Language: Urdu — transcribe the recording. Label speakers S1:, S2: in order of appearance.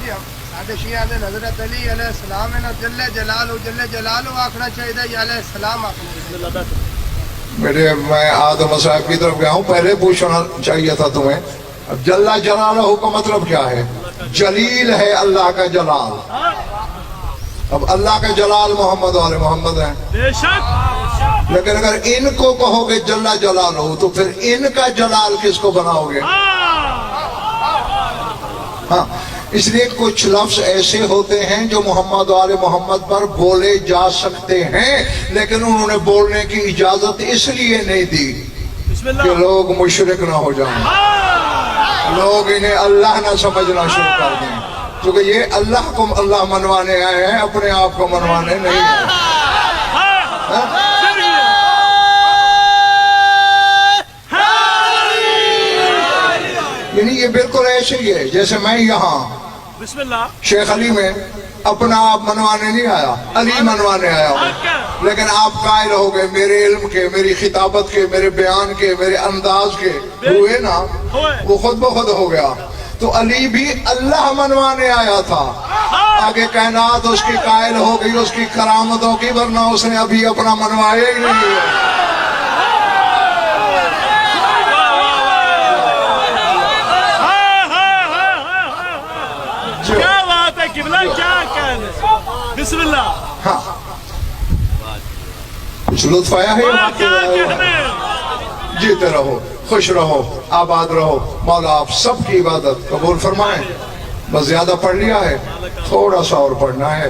S1: جی ساڈے شیعہ دے حضرت علی علیہ السلام ہے نا جل جلالہ آکھنا چاہیے یا علیہ السلام آکھنا چاہیے.
S2: میں آدم صاحب کی طرف گیا ہوں، پہلے پوچھنا چاہیے تھا تمہیں. اب جل جلالہ کا مطلب کیا ہے؟ جلیل ہے اللہ کا جلال. اب اللہ کا جلال محمد والے محمد ہیں
S3: بے شک.
S2: لیکن اگر ان کو کہو گے جل جلالہ تو پھر ان کا جلال کس کو بناؤ گے؟ ہاں، اس لیے کچھ لفظ ایسے ہوتے ہیں جو محمد والے محمد پر بولے جا سکتے ہیں، لیکن انہوں نے بولنے کی اجازت اس لیے نہیں دی کہ لوگ مشرک نہ ہو جائیں، لوگ انہیں اللہ نہ سمجھنا شروع کر دیں، کیونکہ یہ اللہ کو اللہ منوانے آئے ہیں، اپنے آپ کو منوانے نہیں ہیں. یعنی یہ بالکل ایسے ہی ہے جیسے میں یہاں
S3: بسم اللہ
S2: شیخ علی میں اپنا آپ منوانے نہیں آیا، علی منوانے آیا ہوں، لیکن آپ قائل ہو گئے میرے علم کے، میری خطابت کے، میرے بیان کے، میرے انداز کے ہوئے نا، وہ خود بخود ہو گیا. تو علی بھی اللہ منوانے آیا تھا، آگے کائنات اس کی قائل ہو گئی اس کی کرامتوں کی، ورنہ اس نے ابھی اپنا منوایا ہی نہیں ہے.
S3: کیا بات ہے قبلہ، کیا کہنے. بسم اللہ.
S2: ہاں، کچھ لطف آیا ہے؟
S3: کیا کہنے.
S2: جیتے رہو، خوش رہو، آباد رہو. مولا آپ سب کی عبادت قبول فرمائیں. بس زیادہ پڑھ لیا ہے، تھوڑا سا اور پڑھنا ہے.